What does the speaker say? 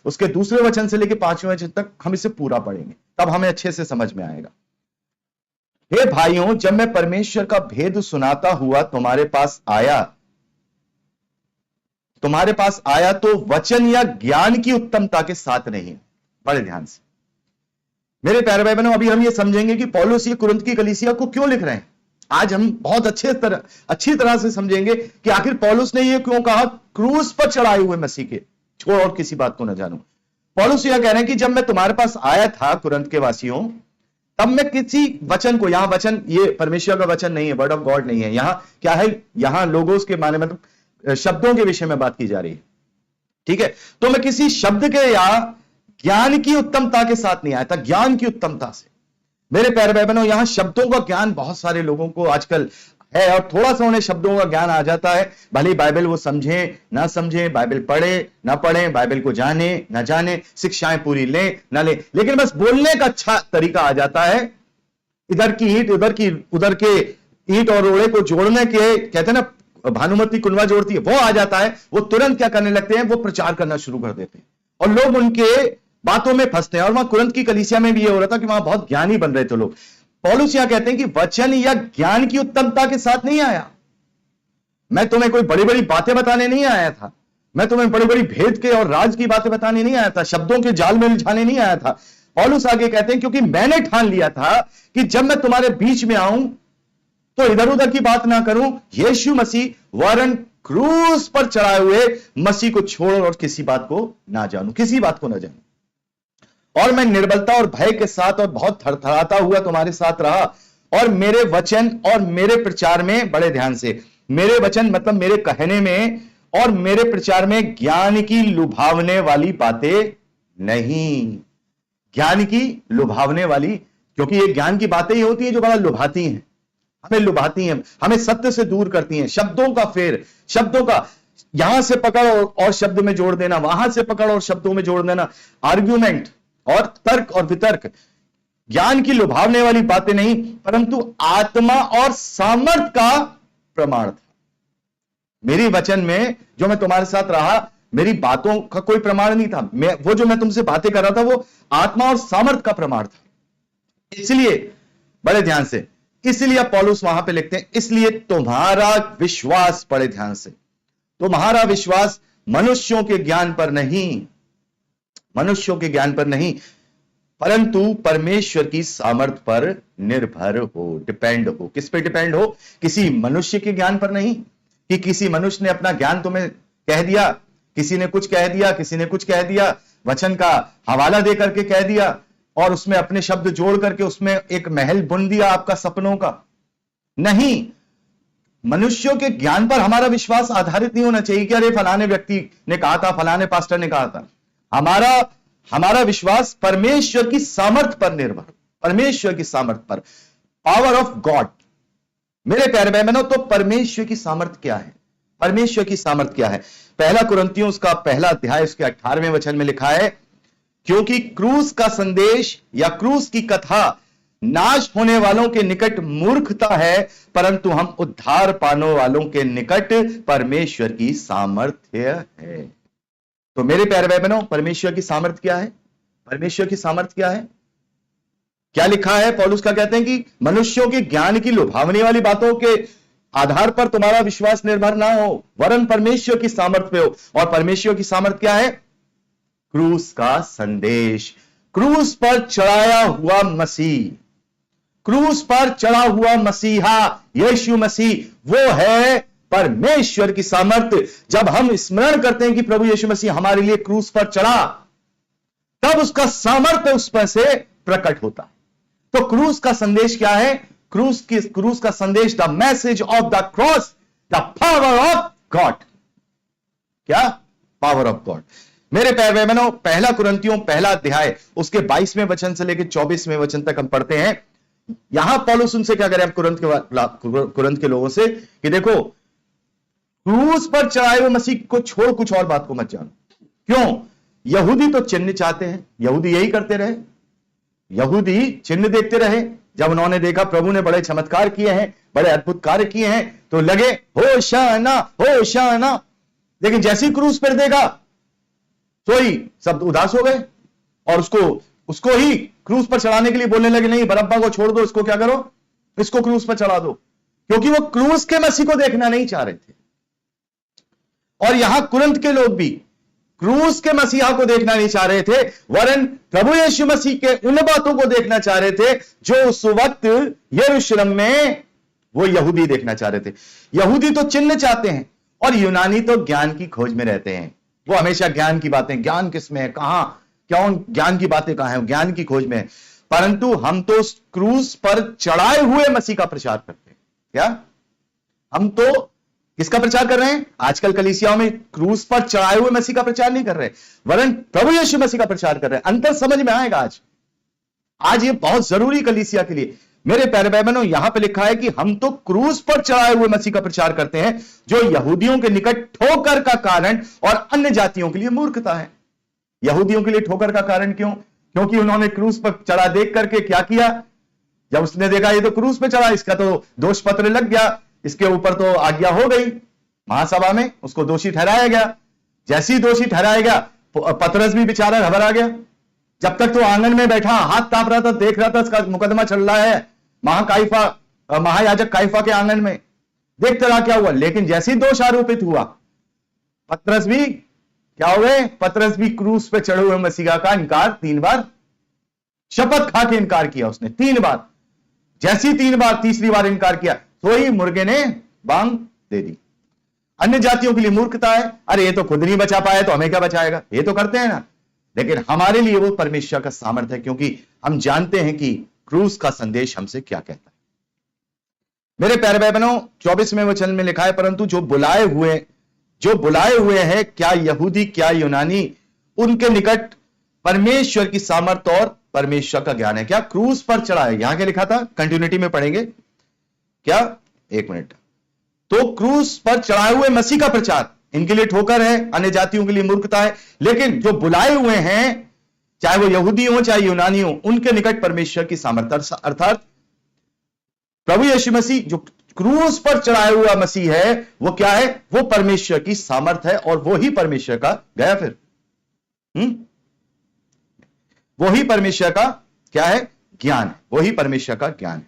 उसके दूसरे वचन से लेकर 5वें वचन तक हम इसे पूरा पढ़ेंगे, तब हमें अच्छे से समझ में आएगा। हे भाइयों, जब मैं परमेश्वर का भेद सुनाता हुआ तुम्हारे पास आया तो वचन या ज्ञान की उत्तमता के साथ नहीं। बड़े ध्यान से मेरे प्यारे भाई बहनों, अभी हम ये समझेंगे कि पौलुस ये कुरिन्थ की कलीसिया को क्यों लिख रहे हैं। आज हम बहुत अच्छी तरह से समझेंगे कि आखिर पौलुस ने ये क्यों कहा, क्रूस पर चढ़ाए हुए मसीह के छोड़ और किसी बात को न जानूं। पौलुस यह कह रहे हैं कि जब मैं तुम्हारे पास आया था कुरिन्थ के वासियों, तब मैं किसी वचन को, यहां वचन ये परमेश्वर का वचन नहीं है, वर्ड ऑफ गॉड नहीं है, यहां क्या है, यहां लोगोस के माने मतलब शब्दों के विषय में बात की जा रही है, ठीक है। तो मैं किसी शब्द के या ज्ञान की उत्तमता के साथ नहीं आया था, ज्ञान की उत्तमता से। मेरे प्यारे भाई बहनों, यहां शब्दों का ज्ञान बहुत सारे लोगों को आजकल है और थोड़ा सा उन्हें शब्दों का ज्ञान आ जाता है, भले बाइबल वो समझें ना समझें, बाइबल पढ़े ना पढ़े, बाइबल को जाने ना जाने, शिक्षाएं पूरी लें ना लें, लेकिन बस बोलने का अच्छा तरीका आ जाता है। इधर की ईंट उधर के ईंट और रोड़े को जोड़ने के, कहते हैं ना भानुमती कुनवा जोड़ती है, वो आ जाता है। वो तुरंत क्या करने लगते हैं, वो प्रचार करना शुरू कर देते हैं और लोग उनके बातों में फंसते हैं। और वहां कुरिन्थ की कलीसिया में भी ये हो रहा था कि वहां बहुत ज्ञानी बन रहे थे लोग। पौलुस यहां कहते हैं कि वचन या ज्ञान की उत्तमता के साथ नहीं आया, मैं तुम्हें कोई बड़ी बड़ी बातें बताने नहीं आया था, मैं तुम्हें बड़ी बड़ी भेद के और राज की बातें बताने नहीं आया था, शब्दों के जाल में उलझाने नहीं आया था। पौलुस आगे कहते हैं क्योंकि मैंने ठान लिया था कि जब मैं तुम्हारे बीच में आऊं तो इधर उधर की बात ना करूं, यीशु मसीह वरन क्रूस पर चढ़ाए हुए मसीह को छोड़ और किसी बात को ना जानूं, किसी बात को ना जानूं। और मैं निर्बलता और भय के साथ और बहुत थरथराता हुआ तुम्हारे साथ रहा, और मेरे वचन और मेरे प्रचार में, बड़े ध्यान से, मेरे वचन मतलब मेरे कहने में और मेरे प्रचार में ज्ञान की लुभावने वाली बातें नहीं। ज्ञान की लुभावने वाली, क्योंकि ये ज्ञान की बातें ही होती हैं जो बड़ा लुभाती हैं, हमें लुभाती हैं, हमें सत्य से दूर करती हैं। शब्दों का फेर, शब्दों का यहां से पकड़ और शब्द में जोड़ देना, वहां से पकड़ और शब्दों में जोड़ देना, आर्ग्यूमेंट और तर्क और वितर्क, ज्ञान की लुभावने वाली बातें नहीं, परंतु आत्मा और सामर्थ का प्रमाण था। मेरी वचन में जो मैं तुम्हारे साथ रहा, मेरी बातों का कोई प्रमाण नहीं था, वो जो मैं तुमसे बातें कर रहा था वो आत्मा और सामर्थ का प्रमाण था। इसलिए बड़े ध्यान से, इसलिए पौलुस वहां पे लिखते हैं, इसलिए तुम्हारा विश्वास, बड़े ध्यान से, तुम्हारा विश्वास मनुष्यों के ज्ञान पर नहीं, मनुष्यों के ज्ञान पर नहीं, परंतु परमेश्वर की सामर्थ पर निर्भर हो, डिपेंड हो। किस पे डिपेंड हो? किसी मनुष्य के ज्ञान पर नहीं, कि किसी मनुष्य ने अपना ज्ञान तुम्हें कह दिया, किसी ने कुछ कह दिया, किसी ने कुछ कह दिया, वचन का हवाला दे करके कह दिया और उसमें अपने शब्द जोड़ करके उसमें एक महल बुन दिया आपका सपनों का। नहीं, मनुष्यों के ज्ञान पर हमारा विश्वास आधारित नहीं होना चाहिए कि अरे फलाने व्यक्ति ने कहा था, फलाने पास्टर ने कहा था। हमारा विश्वास परमेश्वर की सामर्थ पर निर्भर, परमेश्वर की सामर्थ पर, पावर ऑफ गॉड। मेरे प्यारे भाई बहनों, तो परमेश्वर की सामर्थ क्या है? परमेश्वर की सामर्थ क्या है? पहला कुरिन्थियों उसका पहला अध्याय उसके 18वें वचन में लिखा है, क्योंकि क्रूस का संदेश या क्रूस की कथा नाश होने वालों के निकट मूर्खता है, परंतु हम उद्धार पाने वालों के निकट परमेश्वर की सामर्थ्य है। तो मेरे प्यारे भाई बहनों, परमेश्वर की सामर्थ क्या है? परमेश्वर की सामर्थ क्या है? क्या लिखा है? पौलुस का कहते हैं कि मनुष्यों के ज्ञान की लुभावने वाली बातों के आधार पर तुम्हारा विश्वास निर्भर ना हो, वरन परमेश्वर की सामर्थ पे हो। और परमेश्वर की सामर्थ क्या है? क्रूस का संदेश, क्रूस पर चढ़ाया हुआ मसीह, क्रूस पर चढ़ा हुआ मसीहा यीशु मसीह, वो है परमेश्वर की सामर्थ। जब हम स्मरण करते हैं कि प्रभु यीशु मसीह हमारे लिए क्रूस पर चढ़ा, तब उसका सामर्थ्य उस पर से प्रकट होता है। तो क्रूस का संदेश क्या है? क्रूस का संदेश, the message of the cross, the power of God. क्या? Power of God. मेरे प्यारे बहनों, पहला कुरिन्थियों पहला अध्याय उसके 22वें वचन से लेकर 24वें वचन तक हम पढ़ते हैं। यहां पौलुस उनसे क्या करें, कुरिन्थ के लोगों से, कि देखो क्रूस पर चढ़ाए हुए मसीह को छोड़ कुछ और बात को मत जानो। क्यों? यहूदी तो चिन्ह चाहते हैं, यहूदी यही करते रहे, यहूदी चिन्ह देखते रहे। जब उन्होंने देखा प्रभु ने बड़े चमत्कार किए हैं, बड़े अद्भुत कार्य किए हैं, तो लगे होशाना होशाना। लेकिन जैसे ही क्रूस पर देगा, तो ही सब उदास हो गए और उसको ही क्रूस पर चढ़ाने के लिए बोलने लगे, नहीं बरअब्बा को छोड़ दो, इसको क्या करो, इसको क्रूस पर चढ़ा दो, क्योंकि वो क्रूस के मसीह को देखना नहीं चाह रहे थे। और यहां कुरिन्थ के लोग भी क्रूस के मसीहा को देखना नहीं चाह रहे थे, वरन प्रभु यीशु मसीह के उन बातों को देखना चाह रहे थे जो उस वक्त यरूशलेम में वो यहूदी देखना चाह रहे थे। यहूदी तो चिन्ह चाहते हैं और यूनानी तो ज्ञान की खोज में रहते हैं। वो हमेशा ज्ञान की बातें, ज्ञान किसमें है, कहां, क्यों, ज्ञान की बातें कहां है, ज्ञान की खोज में है। परंतु हम तो क्रूस पर चढ़ाए हुए मसीह का प्रचार करते हैं। क्या हम तो किसका प्रचार कर रहे हैं? आजकल कलीसियाओं में क्रूस पर चढ़ाए हुए मसीह का प्रचार नहीं कर रहे, वरन प्रभु यीशु मसीह का प्रचार कर रहे हैं। अंतर समझ में आएगा आज ये बहुत जरूरी कलीसिया के लिए। मेरे प्यारे भाई बहनों, यहां पे लिखा है कि हम तो क्रूस पर चढ़ाए हुए मसीह का प्रचार करते हैं, जो यहूदियों के निकट ठोकर का कारण और अन्य जातियों के लिए मूर्खता है। यहूदियों के लिए ठोकर का कारण क्यों? क्योंकि उन्होंने क्रूस पर चढ़ा देख करके क्या किया, जब उसने देखा ये तो क्रूस पर चढ़ा, इसका तो दोष पत्र लग गया, इसके ऊपर तो आज्ञा हो गई, महासभा में उसको दोषी ठहराया गया। जैसी दोषी ठहराया गया, पतरस भी बेचारा घबरा गया। जब तक तो आंगन में बैठा हाथ ताप रहा था, देख रहा था इसका मुकदमा चल रहा है महायाजक काइफा के आंगन में, देखते रहा क्या हुआ। लेकिन जैसी दोष आरोपित हुआ, पतरस भी क्या हो गए, पतरस भी क्रूस पे चढ़े हुए मसीहा का इनकार 3 बार, शपथ खा के इनकार किया उसने 3 बार। जैसी 3 बार, तीसरी बार इनकार किया तो ही मुर्गे ने बांग दे दी। अन्य जातियों के लिए मूर्खता है, अरे ये तो खुद नहीं बचा पाया तो हमें क्या बचाएगा, ये तो करते हैं ना। लेकिन हमारे लिए वो परमेश्वर का सामर्थ्य है, क्योंकि हम जानते हैं कि क्रूस का संदेश हमसे क्या कहता है। मेरे प्यारे भाई बहनों, 24वें वचन में लिखा है, परंतु जो बुलाए हुए हैं, क्या यहूदी क्या यूनानी, उनके निकट परमेश्वर की सामर्थ्य और परमेश्वर का ज्ञान है। क्या क्रूस पर चढ़ा है, यहां क्या लिखा था, कंटिन्यूटी में पढ़ेंगे क्या, 1 मिनट। तो क्रूस पर चढ़ाए हुए मसीह का प्रचार इनके लिए ठोकर है, अन्य जातियों के लिए मूर्खता है। लेकिन जो बुलाए हुए हैं, चाहे वो यहूदी हो चाहे यूनानी हो, उनके निकट परमेश्वर की सामर्थ्य, अर्थात प्रभु यीशु मसीह जो क्रूस पर चढ़ाया हुआ मसीह है, वो क्या है, वो परमेश्वर की सामर्थ है, और वो ही परमेश्वर का गया फिर वो ही परमेश्वर का क्या है, ज्ञान है, वो ही परमेश्वर का ज्ञान है।